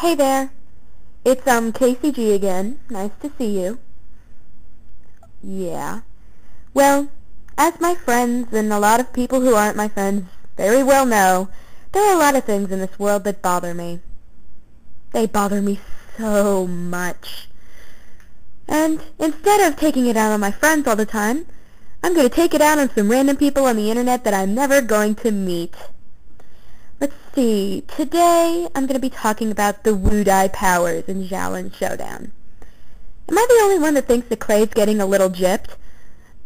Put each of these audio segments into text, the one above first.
Hey there, it's KCG again. Nice to see you. Yeah. Well, as my friends and a lot of people who aren't my friends very well know, there are a lot of things in this world that bother me. They bother me so much. And instead of taking it out on my friends all the time, I'm going to take it out on some random people on the internet that I'm never going to meet. Let's see, today I'm going to be talking about the Wudai powers in Xiaolin Showdown. Am I the only one that thinks that Clay's getting a little gypped?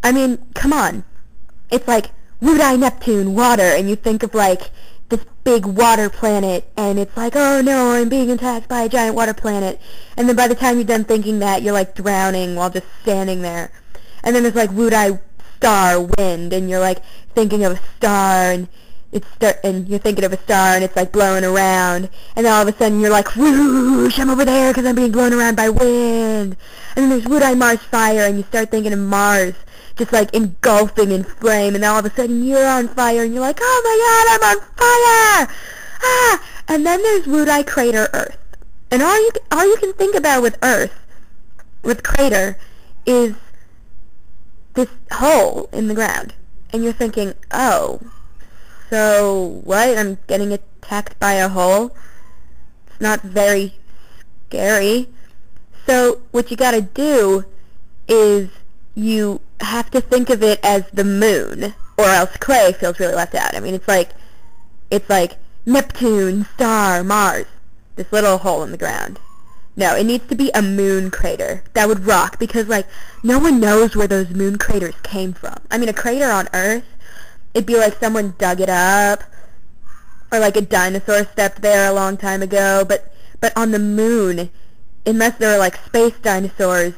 I mean, come on. It's like Wudai Neptune, water, and you think of like this big water planet, and it's like, oh no, I'm being attacked by a giant water planet. And then by the time you're done thinking that, you're like drowning while just standing there. And then there's like Wudai star, wind, and you're like thinking of a star, and and you're thinking of a star, and it's like blowing around, and then all of a sudden you're like, whoosh, I'm over there because I'm being blown around by wind. And then there's Wudai Mars fire, and you start thinking of Mars just like engulfing in flame, and then all of a sudden you're on fire, and you're like, oh my god, I'm on fire! Ah! And then there's Wudai crater Earth. And all you can think about with Earth, with crater, is this hole in the ground. And you're thinking, oh, so what? I'm getting attacked by a hole? It's not very scary. So what you gotta do is you have to think of it as the moon, or else Clay feels really left out. I mean, it's like Neptune, star, Mars, this little hole in the ground. No, it needs to be a moon crater. That would rock, because like no one knows where those moon craters came from. I mean, a crater on Earth, it'd be like someone dug it up, or like a dinosaur stepped there a long time ago. But on the moon, unless there are like space dinosaurs,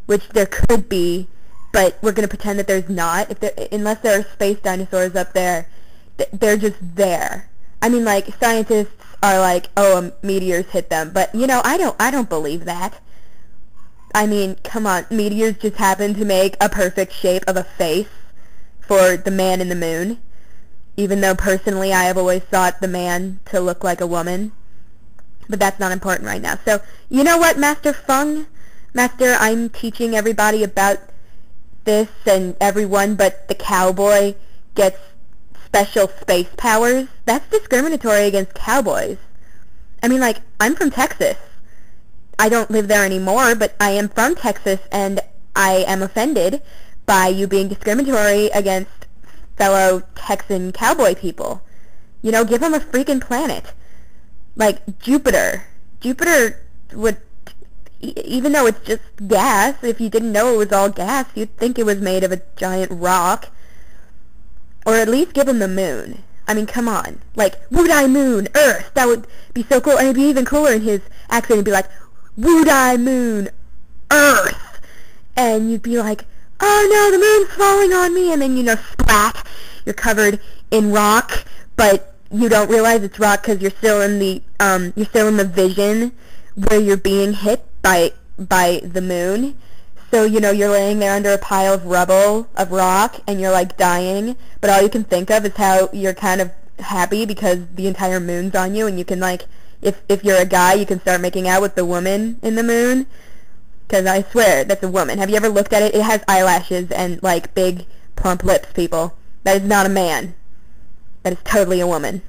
which there could be, but we're going to pretend that there's not. Unless there are space dinosaurs up there, they're just there. I mean, like, scientists are like, oh, meteors hit them, but you know, I don't believe that. I mean, come on, meteors just happen to make a perfect shape of a face for the man in the moon, even though personally I have always thought the man to look like a woman. But that's not important right now. So, you know what, Master Feng? Master, I'm teaching everybody about this, and everyone but the cowboy gets special space powers. That's discriminatory against cowboys. I mean, like, I'm from Texas. I don't live there anymore, but I am from Texas, and I am offended by you being discriminatory against fellow Texan cowboy people. You know, give them a freaking planet. Like, Jupiter. Jupiter would, even though it's just gas, if you didn't know it was all gas, you'd think it was made of a giant rock. Or at least give them the moon. I mean, come on. Like, Wudai moon, Earth. That would be so cool. And it'd be even cooler in his accent. It'd be like, Wudai moon, Earth. And you'd be like, oh no, the moon's falling on me. And then, you know, splat. You're covered in rock, but you don't realize it's rock because you're still in the vision where you're being hit by the moon. So, you know, you're laying there under a pile of rubble, of rock, and you're like dying, but all you can think of is how you're kind of happy because the entire moon's on you, and you can, like, if you're a guy, you can start making out with the woman in the moon, because I swear, that's a woman. Have you ever looked at it? It has eyelashes and, like, big, plump lips, people. That is not a man. That is totally a woman.